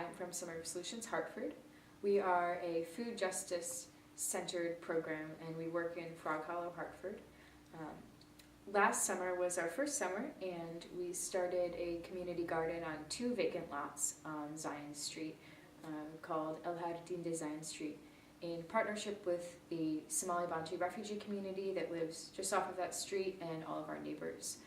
I'm from Summer Solutions Hartford. We are a food justice centered program and we work in Frog Hollow, Hartford. Last summer was our first summer and we started a community garden on 2 vacant lots on Zion Street called El Jardín de Zion Street in partnership with the Somali Bantu refugee community that lives just off of that street and all of our neighbors.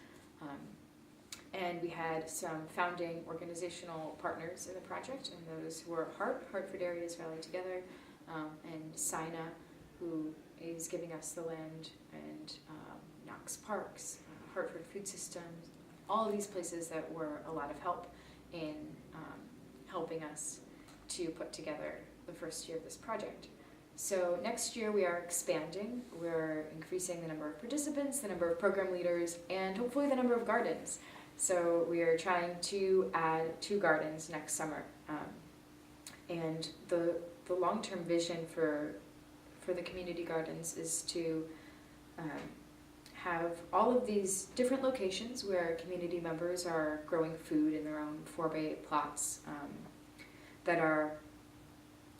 And we had some founding organizational partners in the project, and those were Hartford Areas Rally Together, and Sina, who is giving us the land, and Knox Parks, Hartford Food Systems, all of these places that were a lot of help in helping us to put together the first year of this project. So next year we are expanding. We're increasing the number of participants, the number of program leaders, and hopefully the number of gardens. So we are trying to add 2 gardens next summer. And the long-term vision for the community gardens is to have all of these different locations where community members are growing food in their own 4x8 plots that are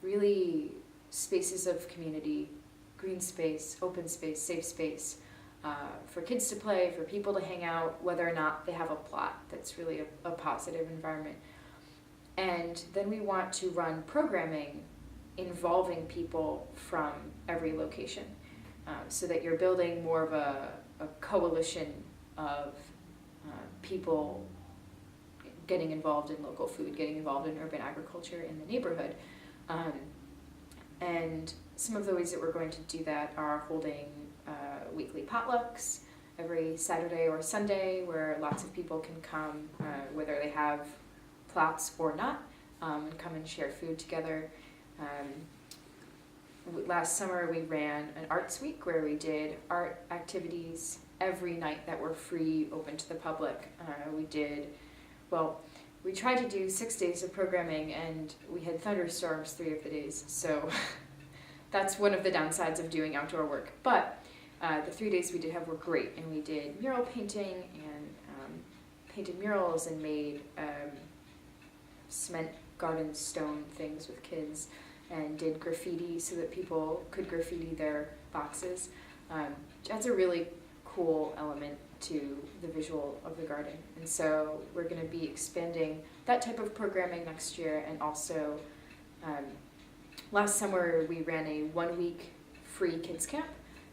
really spaces of community, green space, open space, safe space, for kids to play, for people to hang out, whether or not they have a plot that's really a positive environment. And then we want to run programming involving people from every location, so that you're building more of a coalition of people getting involved in local food, getting involved in urban agriculture in the neighborhood. And some of the ways that we're going to do that are holding weekly potlucks every Saturday or Sunday where lots of people can come, whether they have plots or not, and come and share food together. Last summer we ran an arts week where we did art activities every night that were free, open to the public. We tried to do 6 days of programming and we had thunderstorms 3 of the days, so that's one of the downsides of doing outdoor work. But the 3 days we did have were great, and we did mural painting and painted murals and made cement garden stone things with kids, and did graffiti so that people could graffiti their boxes. That's a really cool element to the visual of the garden, and so we're going to be expanding that type of programming next year. And also last summer we ran a 1-week free kids camp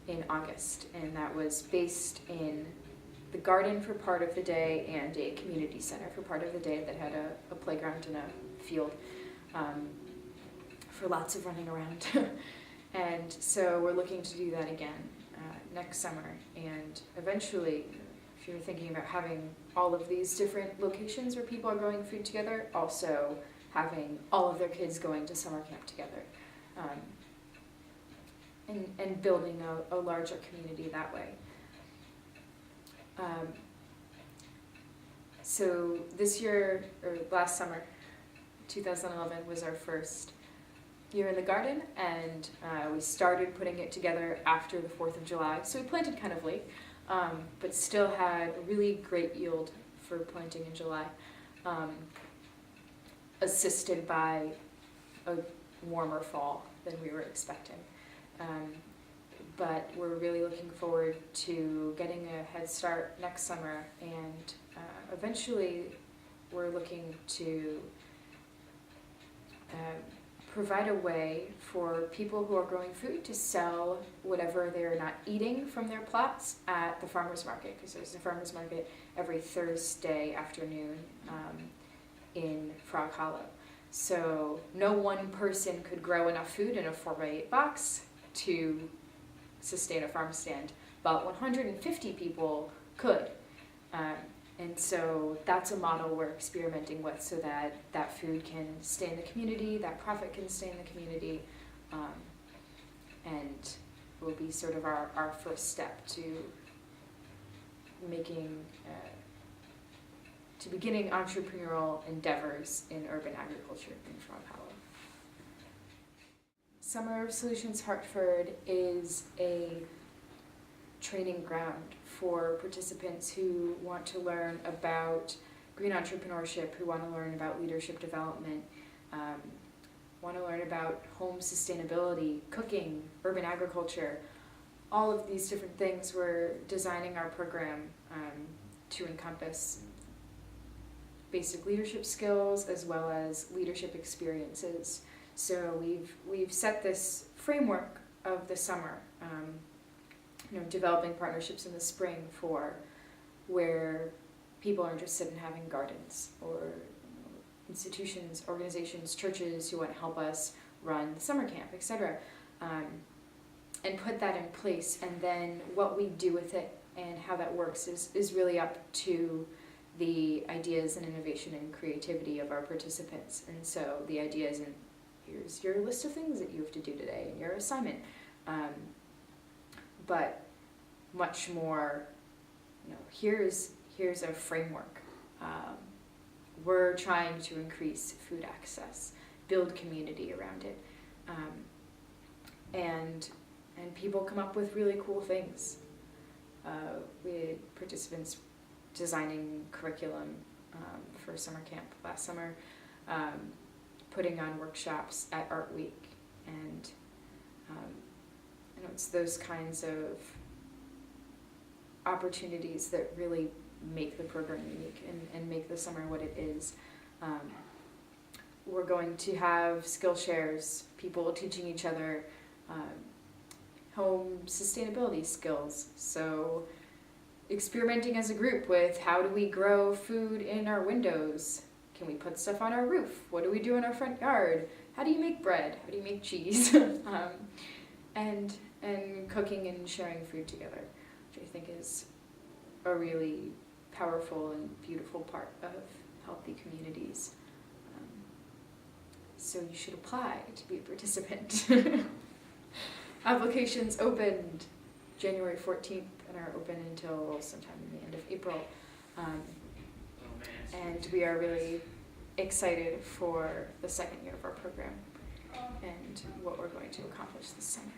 in August, and that was based in the garden for part of the day and a community center for part of the day that had a playground and a field for lots of running around. And so we're looking to do that again next summer, and eventually, if you're thinking about having all of these different locations where people are growing food together, also having all of their kids going to summer camp together, and building a larger community that way. So this year, or last summer, 2011 was our first year in the garden, and we started putting it together after the 4th of July. So we planted kind of late, but still had a really great yield for planting in July, assisted by a warmer fall than we were expecting. But we're really looking forward to getting a head start next summer, and eventually we're looking to provide a way for people who are growing food to sell whatever they're not eating from their plots at the farmer's market, because there's a farmer's market every Thursday afternoon in Frog Hollow. So no one person could grow enough food in a 4x8 box to sustain a farm stand, but 150 people could. And so that's a model we're experimenting with, so that that food can stay in the community, that profit can stay in the community, and will be sort of our first step to beginning entrepreneurial endeavors in urban agriculture in Frog Hollow. Summer Solutions Hartford is a training ground for participants who want to learn about green entrepreneurship, who want to learn about leadership development, want to learn about home sustainability, cooking, urban agriculture, all of these different things. We're designing our program to encompass basic leadership skills as well as leadership experiences. So we've set this framework of the summer, developing partnerships in the spring for where people are interested in having gardens, or institutions, organizations, churches who want to help us run the summer camp, etc. And put that in place, and then what we do with it and how that works is really up to the ideas and innovation and creativity of our participants. And so the idea isn't, here's your list of things that you have to do today and your assignment, but much more, here's a framework. We're trying to increase food access, build community around it, and people come up with really cool things. We had participants designing curriculum for summer camp last summer, putting on workshops at Art Week, and it's those kinds of opportunities that really make the program unique and make the summer what it is. We're going to have skill shares, people teaching each other home sustainability skills. So experimenting as a group with how do we grow food in our windows? Can we put stuff on our roof? What do we do in our front yard? How do you make bread? How do you make cheese? And cooking and sharing food together, which I think is a really powerful and beautiful part of healthy communities. So you should apply to be a participant. Applications opened January 14th and are open until sometime in the end of April. And we are really excited for the second year of our program and what we're going to accomplish this summer.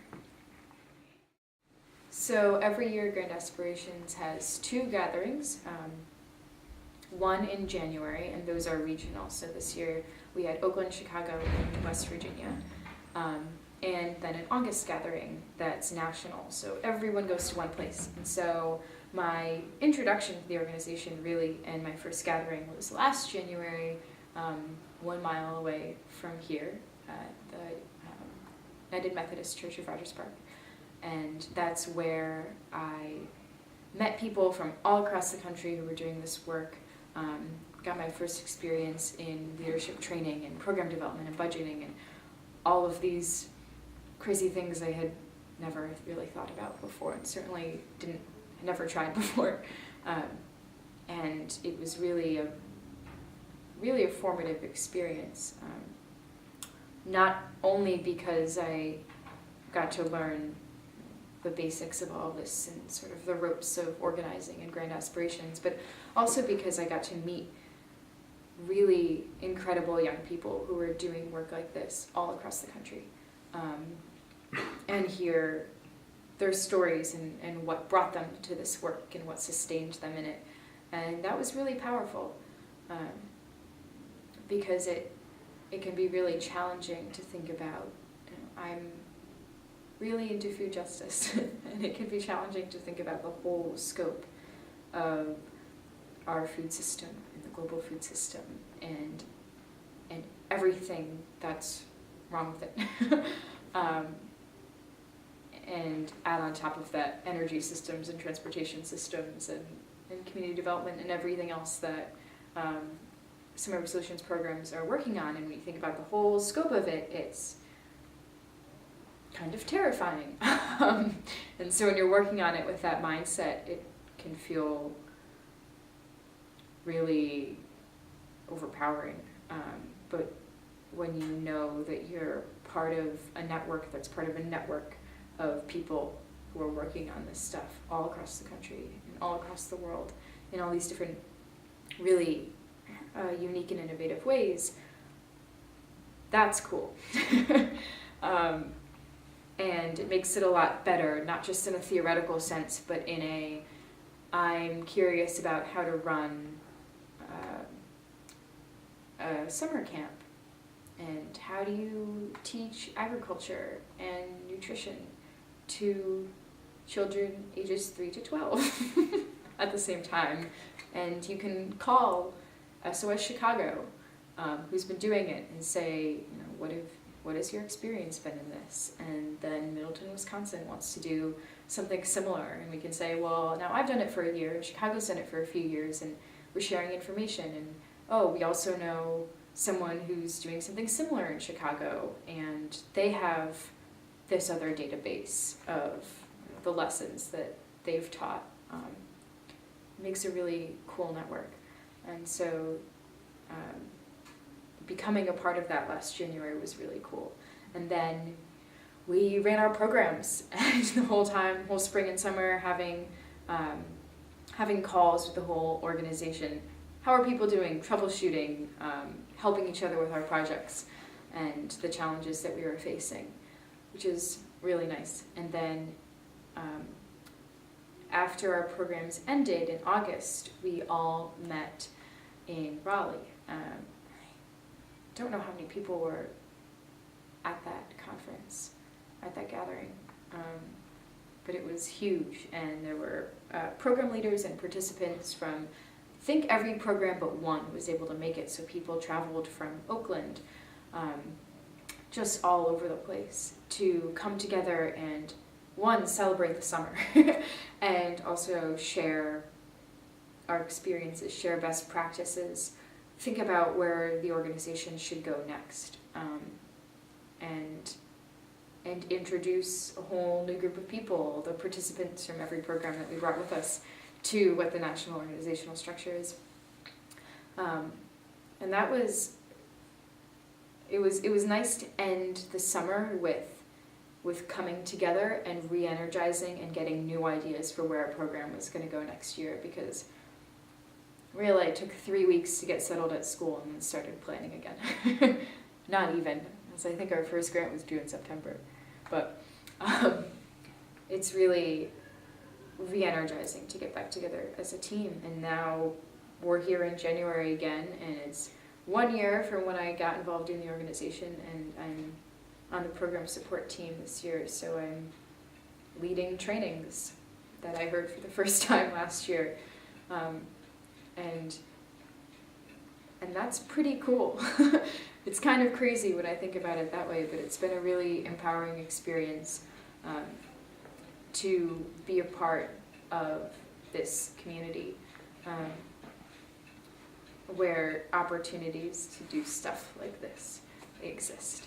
So every year Grand Aspirations has 2 gatherings, one in January, and those are regional. So this year we had Oakland, Chicago, and West Virginia. And then an August gathering that's national, so everyone goes to one place. And so my introduction to the organization really, and my first gathering was last January, 1 mile away from here at the United Methodist Church of Rogers Park. And that's where I met people from all across the country who were doing this work, got my first experience in leadership training and program development and budgeting and all of these crazy things I had never really thought about before, and certainly never tried before. And it was really a formative experience. Not only because I got to learn the basics of all this and sort of the ropes of organizing and Grand Aspirations, but also because I got to meet really incredible young people who were doing work like this all across the country, and hear their stories and what brought them to this work and what sustained them in it. And that was really powerful, because it can be really challenging to think about. I'm really into food justice, and it can be challenging to think about the whole scope of our food system and the global food system and everything that's wrong with it. And add on top of that energy systems and transportation systems and community development and everything else that Summer Solutions programs are working on. And when you think about the whole scope of it, it's kind of terrifying. And so when you're working on it with that mindset, it can feel really overpowering. But when you know that you're part of a network that's part of a network of people who are working on this stuff all across the country and all across the world in all these different really unique and innovative ways, that's cool. And it makes it a lot better, not just in a theoretical sense, but in a, I'm curious about how to run a summer camp And how do you teach agriculture and nutrition to children ages 3 to 12 at the same time? And you can call SOS Chicago, who's been doing it, and say, what has your experience been in this? And then Middleton, Wisconsin wants to do something similar, and we can say, well, now I've done it for a year, Chicago's done it for a few years, and we're sharing information, and oh, we also know someone who's doing something similar in Chicago, and they have this other database of the lessons that they've taught. It makes a really cool network. And so becoming a part of that last January was really cool. And then we ran our programs and the whole spring and summer, having calls with the whole organization. How are people doing? Troubleshooting, helping each other with our projects and the challenges that we were facing, which is really nice. And then after our programs ended in August, we all met in Raleigh. I don't know how many people were at that conference, at that gathering, but it was huge, and there were program leaders and participants from, I think every program but one was able to make it, so people traveled from Oakland, just all over the place, to come together and, one, celebrate the summer, and also share our experiences, share best practices, think about where the organization should go next, and introduce a whole new group of people, the participants from every program that we brought with us, to what the national organizational structure is. And that was, it was nice to end the summer with coming together and re-energizing and getting new ideas for where our program was going to go next year, because really it took 3 weeks to get settled at school and then started planning again. Not even, as I think our first grant was due in September. But it's really re-energizing to get back together as a team. And now we're here in January again, and it's 1 year from when I got involved in the organization, and I'm on the program support team this year, so I'm leading trainings that I heard for the first time last year. And that's pretty cool. It's kind of crazy when I think about it that way, but it's been a really empowering experience to be a part of this community where opportunities to do stuff like this exist.